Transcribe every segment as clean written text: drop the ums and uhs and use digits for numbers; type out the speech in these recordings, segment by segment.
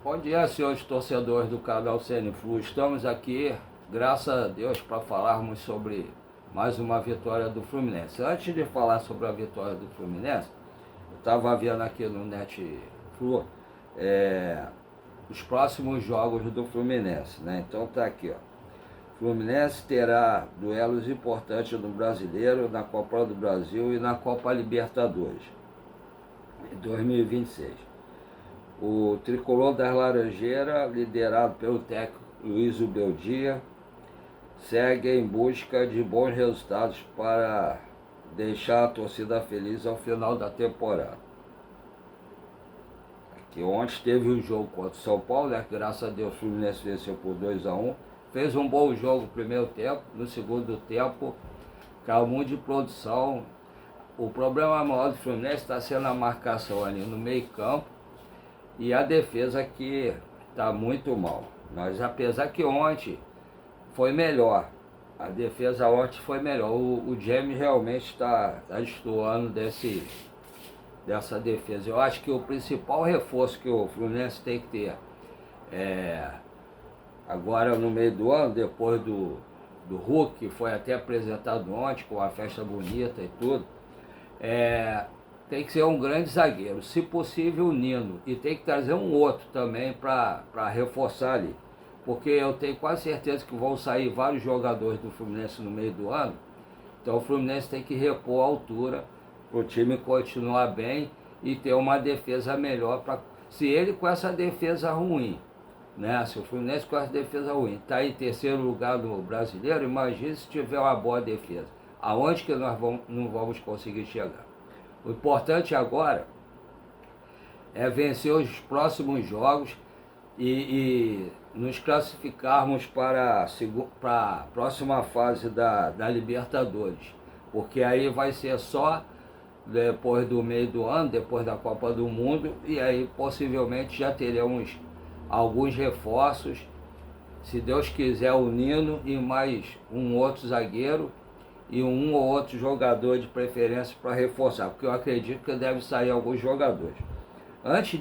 Bom dia, senhores torcedores do canal CNFlu. Estamos aqui, graças a Deus, para falarmos sobre mais uma vitória do Fluminense. Antes de falar sobre a vitória do Fluminense, eu estava vendo aqui no Netflu os próximos jogos do Fluminense, né? Então tá aqui, ó. Fluminense terá duelos importantes no Brasileiro, na Copa do Brasil e na Copa Libertadores em 2026. O tricolor das Laranjeiras, liderado pelo técnico Luiz Ubeldia, segue em busca de bons resultados para deixar a torcida feliz ao final da temporada. Aqui, ontem teve um jogo contra o São Paulo, né? Graças a Deus o Fluminense venceu por 2-1. Fez um bom jogo no primeiro tempo, no segundo tempo caiu muito de produção. O problema maior do Fluminense está sendo a marcação ali no meio campo e a defesa que está muito mal. Mas apesar que ontem foi melhor, a defesa ontem foi melhor. O James realmente está destoando dessa defesa. Eu acho que o principal reforço que o Fluminense tem que ter agora no meio do ano, depois do Hulk, que foi até apresentado ontem com a festa bonita e tudo, tem que ser um grande zagueiro, se possível o Nino, e tem que trazer um outro também para reforçar ali, porque eu tenho quase certeza que vão sair vários jogadores do Fluminense no meio do ano. Então o Fluminense tem que repor a altura para o time continuar bem e ter uma defesa melhor. Se ele com essa defesa ruim, né? Se o Fluminense com essa defesa ruim está em terceiro lugar no Brasileiro, imagine se tiver uma boa defesa. Aonde que nós não vamos conseguir chegar? O importante agora é vencer os próximos jogos e nos classificarmos para a próxima fase da Libertadores. Porque aí vai ser só depois do meio do ano, depois da Copa do Mundo, e aí possivelmente já teremos alguns reforços, se Deus quiser, o Nino e mais um outro zagueiro e um ou outro jogador de preferência para reforçar, porque eu acredito que deve sair alguns jogadores. Antes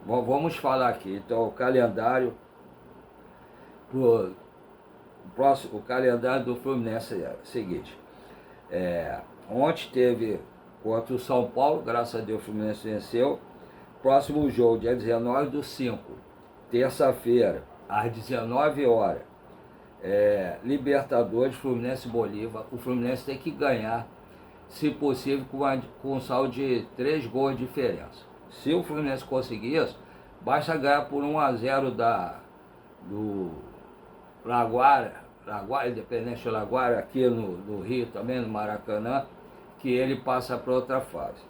vamos falar aqui, então, o calendário o calendário do Fluminense é o seguinte. Ontem teve contra o São Paulo, graças a Deus o Fluminense venceu. Próximo jogo, dia 19/5, terça-feira, às 19 horas. Libertadores, Fluminense e Bolívar. O Fluminense tem que ganhar, se possível, com um saldo de 3 gols de diferença. Se o Fluminense conseguir isso, basta ganhar por 1-0 do Laguara, Independente do Laguara, aqui no Rio também, no Maracanã, que ele passa para outra fase.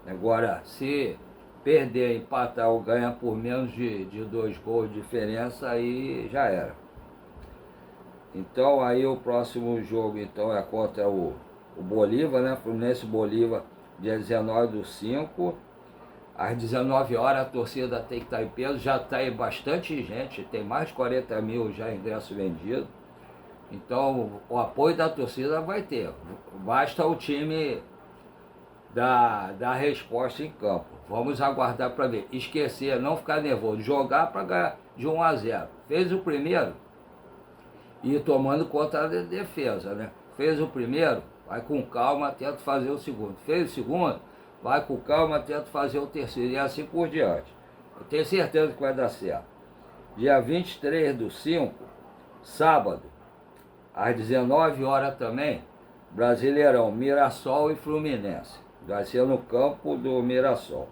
Agora, se perder, empatar ou ganhar por menos de 2 gols de diferença, aí já era. Então aí o próximo jogo então é contra o Bolívar, né? Fluminense Bolívar, dia 19/5, às 19 horas. A torcida tem que estar em peso, já está aí bastante gente, tem mais de 40 mil já ingressos vendidos. Então o apoio da torcida vai ter, basta o time dar resposta em campo. Vamos aguardar para ver, esquecer, não ficar nervoso, jogar para ganhar de 1-0. Fez o primeiro e tomando conta da defesa, né? Fez o primeiro, vai com calma, tenta fazer o segundo. Fez o segundo, vai com calma, tenta fazer o terceiro, e assim por diante. Eu tenho certeza que vai dar certo. Dia 23/5, sábado, às 19 horas também, Brasileirão, Mirassol e Fluminense. Vai ser no campo do Mirassol.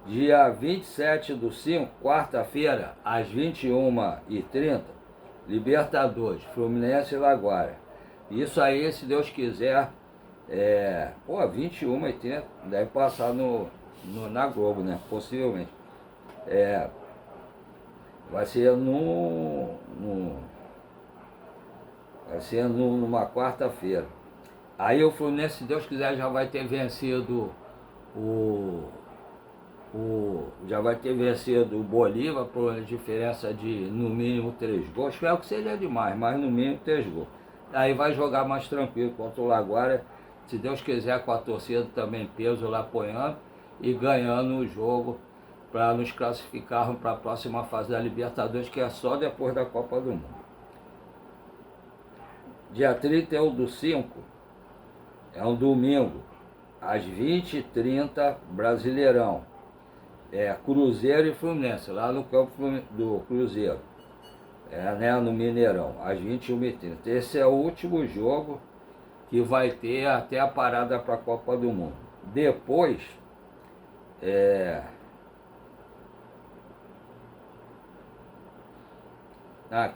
Dia 27/5, quarta-feira, às 21h30, Libertadores, Fluminense e Laguara. Isso aí, se Deus quiser, 21h30, deve passar na Globo, né? Possivelmente. Vai ser vai ser numa quarta-feira. Aí o Fluminense, se Deus quiser, já vai ter vencido já vai ter vencido o Bolívar por diferença de no mínimo 3 gols. Espero que seja demais, mas no mínimo 3 gols. Aí vai jogar mais tranquilo contra o Laguara, se Deus quiser, com a torcida também peso lá apoiando e ganhando o jogo para nos classificarmos para a próxima fase da Libertadores, que é só depois da Copa do Mundo. Dia 31/5 é um domingo, às 20h30, Brasileirão. Cruzeiro e Fluminense, lá no campo do Cruzeiro, né, no Mineirão, às 21h30. Esse é o último jogo que vai ter até a parada para a Copa do Mundo. Depois,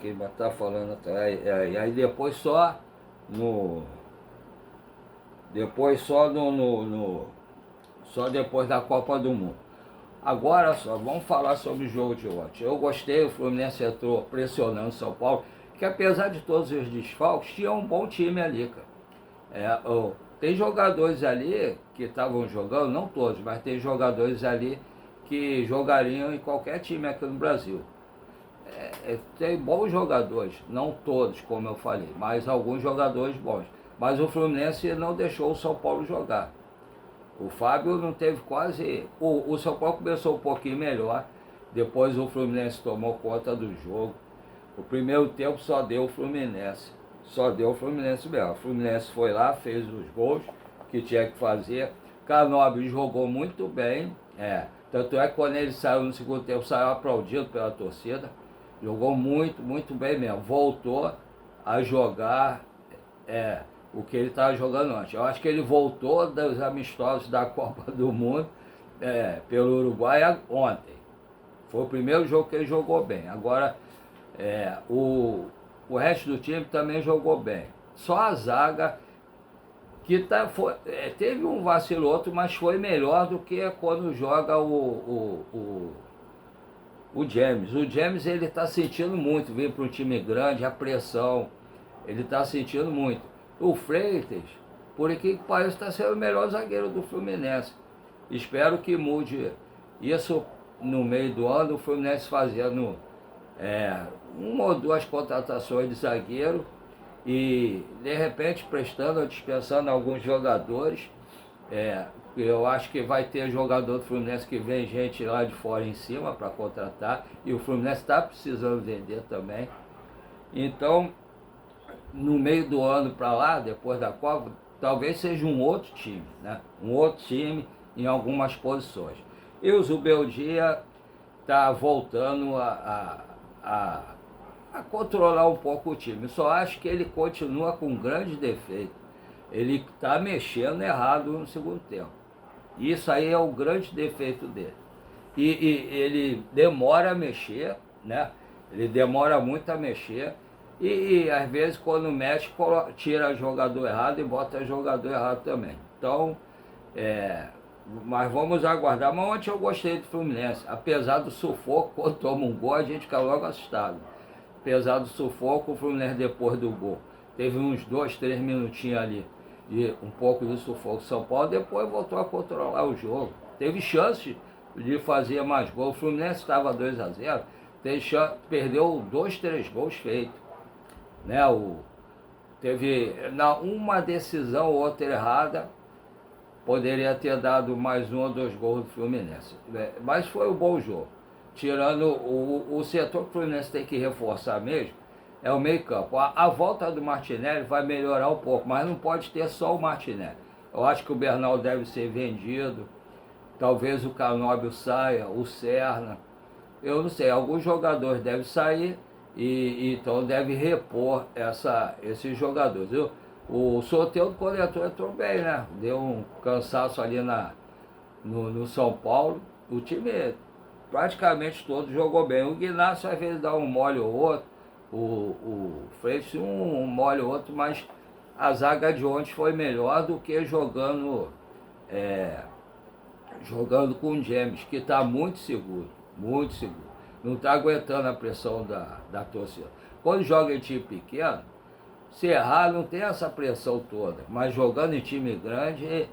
quem está falando, aí depois só no... Depois só só depois da Copa do Mundo. Agora só, vamos falar sobre o jogo de ontem. Eu gostei, o Fluminense entrou pressionando o São Paulo, que apesar de todos os desfalques, tinha um bom time ali, cara. Tem jogadores ali que estavam jogando, não todos, mas tem jogadores ali que jogariam em qualquer time aqui no Brasil. Tem bons jogadores, não todos, como eu falei, mas alguns jogadores bons. Mas o Fluminense não deixou o São Paulo jogar. O Fábio não teve quase... O São Paulo começou um pouquinho melhor, depois o Fluminense tomou conta do jogo. O primeiro tempo só deu o Fluminense. Só deu o Fluminense mesmo. O Fluminense foi lá, fez os gols que tinha que fazer. Canóbio jogou muito bem. Tanto é que quando ele saiu no segundo tempo, saiu aplaudido pela torcida. Jogou muito, muito bem mesmo. Voltou a jogar o que ele estava jogando antes. Eu acho que ele voltou dos amistosos da Copa do Mundo pelo Uruguai ontem. Foi o primeiro jogo que ele jogou bem. Agora, o resto do time também jogou bem. Só a zaga que teve um vacilo outro, mas foi melhor do que quando joga o James. O James, ele está sentindo muito vir para um time grande, a pressão, ele está sentindo muito. O Freitas, por aqui que parece, está sendo o melhor zagueiro do Fluminense. Espero que mude isso no meio do ano, o Fluminense fazendo uma ou duas contratações de zagueiro e de repente prestando ou dispensando alguns jogadores. Eu acho que vai ter jogador do Fluminense que vem gente lá de fora em cima para contratar, e o Fluminense está precisando vender também. Então, no meio do ano para lá, depois da Copa, talvez seja um outro time, né? Um outro time em algumas posições. E o Zubeldia está voltando a controlar um pouco o time. Eu só acho que ele continua com um grande defeito. Ele está mexendo errado no segundo tempo. Isso aí é o grande defeito dele. E ele demora a mexer, né? Ele demora muito a mexer. E às vezes quando mexe, tira jogador errado e bota jogador errado também. Então, mas vamos aguardar. Mas ontem eu gostei do Fluminense. Apesar do sufoco, quando toma um gol, a gente fica logo assustado. Apesar do sufoco, o Fluminense depois do gol teve uns 2, 3 minutinhos ali de um pouco de sufoco. São Paulo depois voltou a controlar o jogo. Teve chance de fazer mais gols. O Fluminense estava 2-0. Perdeu 2, 3 gols feitos. Né? Teve uma decisão ou outra errada, poderia ter dado mais 1 ou 2 gols do Fluminense. Mas foi um bom jogo. Tirando o setor que o Fluminense tem que reforçar mesmo, é o meio campo. A volta do Martinelli vai melhorar um pouco, mas não pode ter só o Martinelli. Eu acho que o Bernal deve ser vendido, talvez o Canóbio saia, o Serna, eu não sei, alguns jogadores devem sair e então deve repor esses jogadores. O Soteldo, quando entrou bem, né? Deu um cansaço ali no São Paulo. O time praticamente todo jogou bem. O Guinácio às vezes dá um mole ou outro, o Freitas um mole ou outro, mas a zaga de ontem foi melhor do que jogando com o James, que está muito seguro, muito seguro. Não está aguentando a pressão da torcida. Quando joga em time pequeno, se errar não tem essa pressão toda, mas jogando em time grande,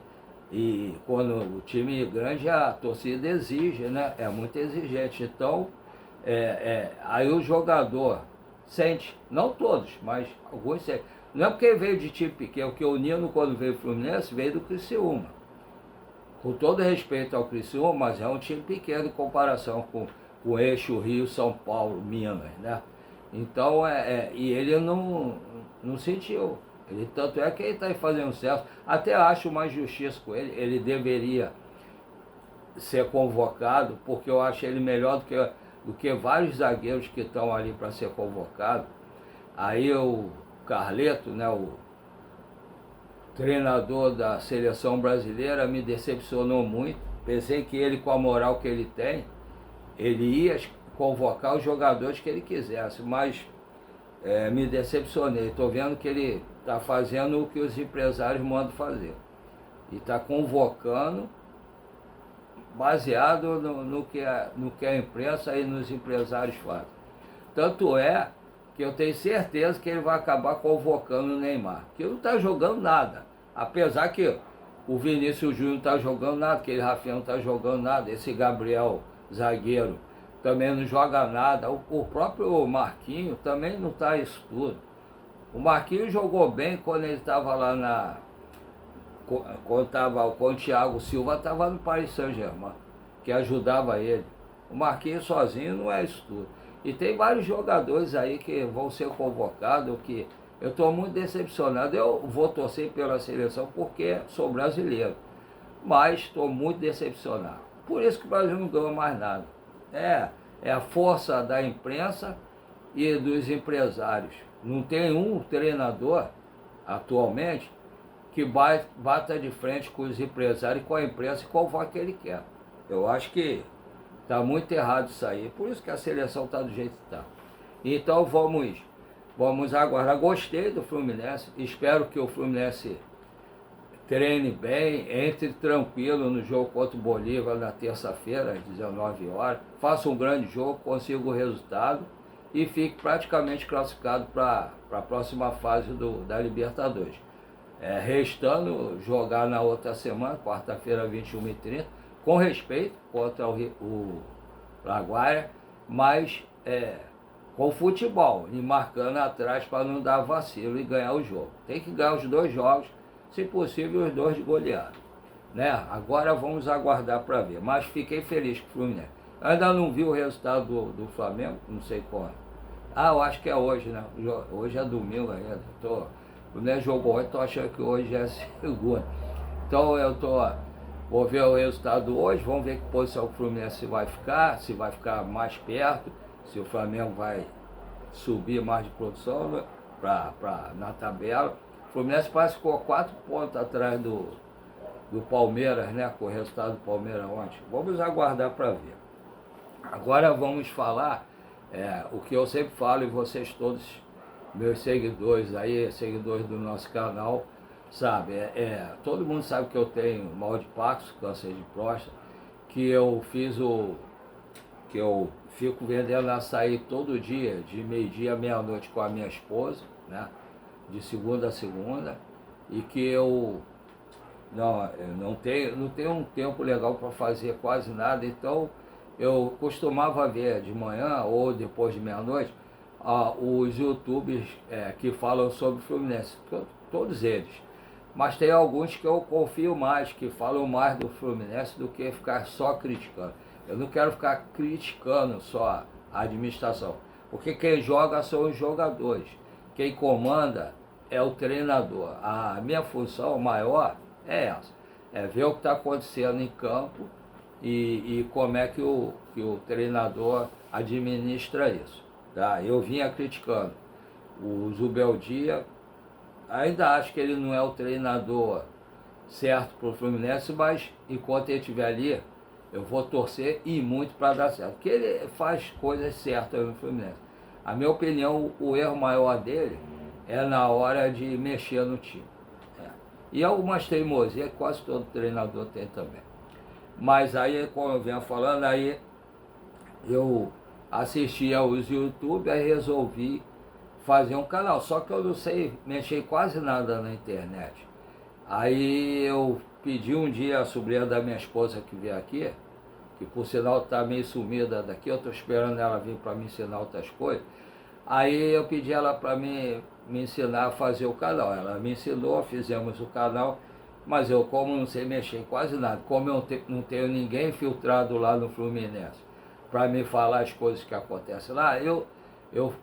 e quando o time grande a torcida exige, né? É muito exigente. Então, aí o jogador sente, não todos, mas alguns sentem. Não é porque veio de time pequeno, porque o Nino, quando veio o Fluminense, veio do Criciúma. com todo respeito ao Criciúma, mas é um time pequeno em comparação com o eixo Rio, São Paulo, Minas, né? Então, e ele não sentiu. Ele, tanto é que ele está fazendo certo. Até acho uma injustiça com ele. Ele deveria ser convocado, porque eu acho ele melhor do que vários zagueiros que estão ali para ser convocado. Aí o Carleto, né, o treinador da seleção brasileira, me decepcionou muito. Pensei que ele, com a moral que ele tem, ele ia convocar os jogadores que ele quisesse, mas me decepcionei. Estou vendo que ele está fazendo o que os empresários mandam fazer. E está convocando baseado no que a imprensa e nos empresários fazem. Tanto é que eu tenho certeza que ele vai acabar convocando o Neymar, que não está jogando nada. Apesar que o Vinícius Júnior não está jogando nada, aquele Rafinha não está jogando nada, esse Gabriel, zagueiro, também não joga nada. O próprio Marquinhos também não está isso tudo. O Marquinhos jogou bem quando ele estava lá quando o Thiago Silva estava no Paris Saint-Germain, que ajudava ele. O Marquinhos sozinho não é isso tudo. E tem vários jogadores aí que vão ser convocados, que eu estou muito decepcionado. Eu vou torcer pela seleção porque sou brasileiro, mas estou muito decepcionado. Por isso que o Brasil não ganhou mais nada. É a força da imprensa e dos empresários. Não tem um treinador atualmente que bata de frente com os empresários e com a imprensa e convoca que ele quer. Eu acho que está muito errado isso aí. Por isso que a seleção está do jeito que está. Então vamos aguardar. Gostei do Fluminense. Espero que o Fluminense treine bem, entre tranquilo no jogo contra o Bolívar na terça-feira, às 19 horas. Faça um grande jogo, consiga o resultado e fique praticamente classificado para a próxima fase da Libertadores. Restando jogar na outra semana, quarta-feira, 21h30, com respeito contra o Laguaira, mas com futebol, e marcando atrás para não dar vacilo e ganhar o jogo. Tem que ganhar os 2 jogos, se possível os 2 de goleada. Né? Agora vamos aguardar para ver. Mas fiquei feliz com o Fluminense. Ainda não vi o resultado do Flamengo, não sei quando. Eu acho que é hoje, né? Hoje é domingo ainda. O Fluminense jogou ontem, estou achando que hoje é segunda. Então vou ver o resultado hoje, vamos ver que posição o Fluminense vai ficar, se vai ficar mais perto, se o Flamengo vai subir mais de produção na tabela. O Fluminense parece que ficou 4 pontos atrás do Palmeiras, né? Com o resultado do Palmeiras ontem. Vamos aguardar para ver. Agora vamos falar o que eu sempre falo, e vocês todos, meus seguidores aí, seguidores do nosso canal, sabe, todo mundo sabe que eu tenho mal de Parkinson, câncer de próstata, que eu fico vendendo açaí todo dia, de meio-dia à meia-noite com a minha esposa, né, de segunda a segunda, e que eu não tenho um tempo legal para fazer quase nada, então eu costumava ver de manhã ou depois de meia-noite os youtubers que falam sobre o Fluminense, todos eles. Mas tem alguns que eu confio mais, que falam mais do Fluminense do que ficar só criticando. Eu não quero ficar criticando só a administração, porque quem joga são os jogadores, quem comanda é o treinador. A minha função maior é essa, ver o que está acontecendo em campo e como é que o treinador administra isso. Tá? Eu vinha criticando o Zubeldia, ainda acho que ele não é o treinador certo para o Fluminense, mas enquanto ele estiver ali, eu vou torcer e muito para dar certo, porque ele faz coisas certas no Fluminense. A minha opinião, o erro maior dele é na hora de mexer no time. E algumas teimosias que quase todo treinador tem também. Mas aí, como eu venho falando, aí eu assisti aos YouTube, aí resolvi fazer um canal. Só que eu não sei mexer quase nada na internet. Aí eu pedi um dia a sobrinha da minha esposa que veio aqui, que por sinal está meio sumida daqui, eu estou esperando ela vir para me ensinar outras coisas. Aí eu pedi ela para me ensinar a fazer o canal. Ela me ensinou, fizemos o canal Mas eu, como não sei mexer em quase nada, como eu não tenho ninguém filtrado lá no Fluminense para me falar as coisas que acontecem lá, eu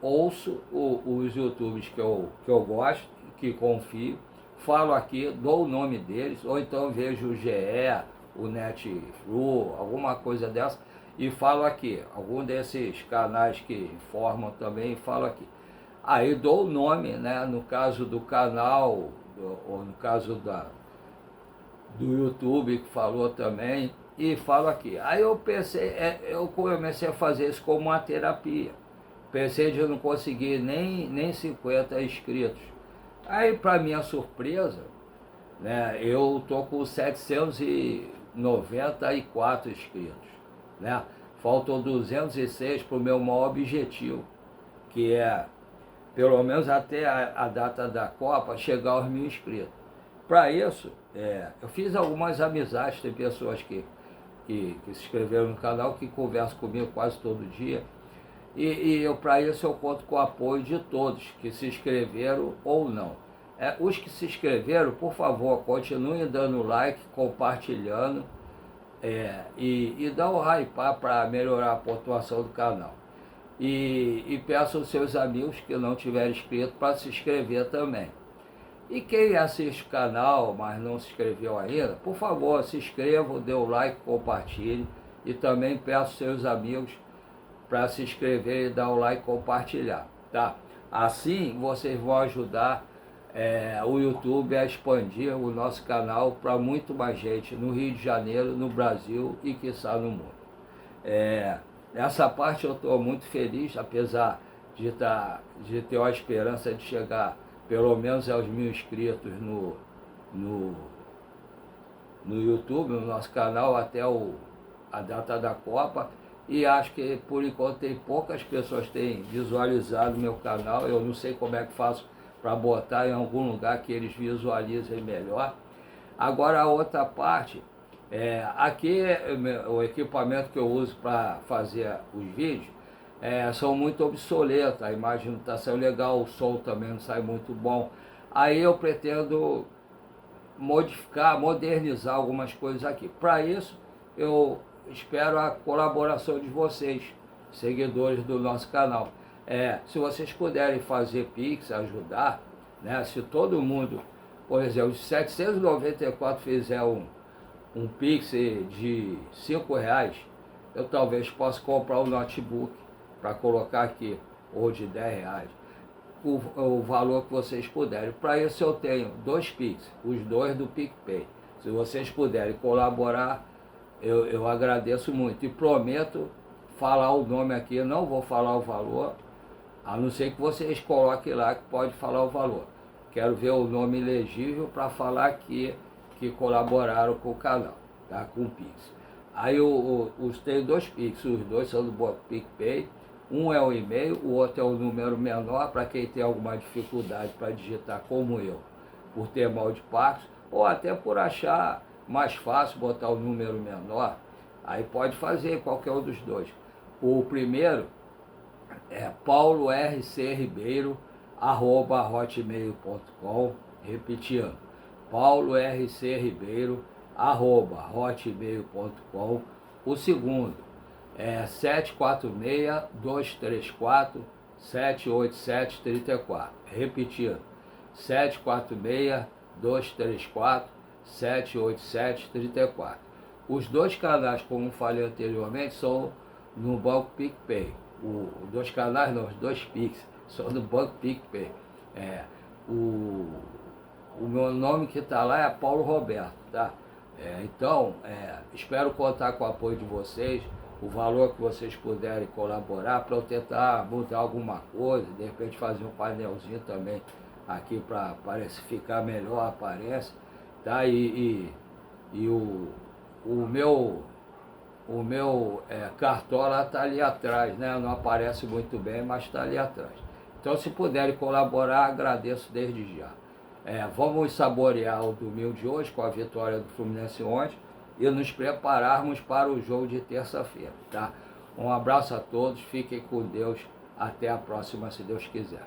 ouço os YouTubers que eu gosto, que confio, falo aqui, dou o nome deles, ou então vejo o GE, o Netflu, alguma coisa dessa, e falo aqui. Algum desses canais que informam também, falo aqui. Aí dou o nome, né, no caso do canal, ou no caso do YouTube que falou também, e falo aqui. Aí eu pensei, eu comecei a fazer isso como uma terapia. Pensei de não conseguir nem 50 inscritos. Aí, para minha surpresa, né, eu tô com 794 inscritos, né? Faltam 206 para o meu maior objetivo, que é, pelo menos até a data da Copa, chegar aos 1.000 inscritos. Para isso, eu fiz algumas amizades, tem pessoas que se inscreveram no canal, que conversam comigo quase todo dia, e para isso eu conto com o apoio de todos que se inscreveram ou não. Os que se inscreveram, por favor, continuem dando like, compartilhando, e dá um hype para melhorar a pontuação do canal. E peço aos seus amigos que não tiverem inscrito para se inscrever também. E quem assiste o canal, mas não se inscreveu ainda, por favor, se inscreva, dê o like, compartilhe. E também peço aos seus amigos para se inscrever e dar o like e compartilhar, tá? Assim vocês vão ajudar o YouTube a expandir o nosso canal para muito mais gente no Rio de Janeiro, no Brasil e quiçá no mundo. Nessa parte eu estou muito feliz, apesar de ter a esperança de chegar pelo menos aos 1.000 inscritos no YouTube, no nosso canal, até a data da Copa. E acho que por enquanto tem poucas pessoas que têm visualizado meu canal. Eu não sei como é que faço para botar em algum lugar que eles visualizem melhor. Agora a outra parte, aqui o equipamento que eu uso para fazer os vídeos são muito obsoletos, a imagem não está saindo legal, o som também não sai muito bom. Aí eu pretendo modificar, modernizar algumas coisas aqui. Para isso, eu espero a colaboração de vocês, seguidores do nosso canal. Se vocês puderem fazer Pix, ajudar, né? Se todo mundo, por exemplo, se 794 fizer um Pix de R$5, eu talvez possa comprar um notebook para colocar aqui, ou de R$10, o valor que vocês puderem. Para isso eu tenho 2 Pix, os 2 do PicPay. Se vocês puderem colaborar, eu agradeço muito. E prometo falar o nome aqui, não vou falar o valor, a não ser que vocês coloquem lá que pode falar o valor. Quero ver o nome legível para falar que colaboraram com o canal, tá? Com o Pix. Aí tem 2 Pix, os 2 são do PicPay. Um é o e-mail, o outro é o número menor para quem tem alguma dificuldade para digitar como eu, por ter mal de passo, ou até por achar mais fácil botar o número menor. Aí pode fazer qualquer um dos dois. O primeiro é paulorcribeiro@hotmail.com, repetindo, paulorcribeiro@hotmail.com. O segundo é 746-234-78734. Repetindo, 746-234-78734. Os 2 canais, como falei anteriormente, são no Banco PicPay. Os 2 canais, não, os 2 Pix, são no Banco PicPay. O meu nome que está lá é Paulo Roberto, tá? Então, espero contar com o apoio de vocês, o valor que vocês puderem colaborar para eu tentar mudar alguma coisa, de repente fazer um painelzinho também aqui para ficar melhor, aparece, tá? E o meu cartola está ali atrás, né? Não aparece muito bem, mas está ali atrás. Então, se puderem colaborar, agradeço desde já. Vamos saborear o domingo de hoje com a vitória do Fluminense ontem e nos prepararmos para o jogo de terça-feira, tá? Um abraço a todos, fiquem com Deus, até a próxima, se Deus quiser.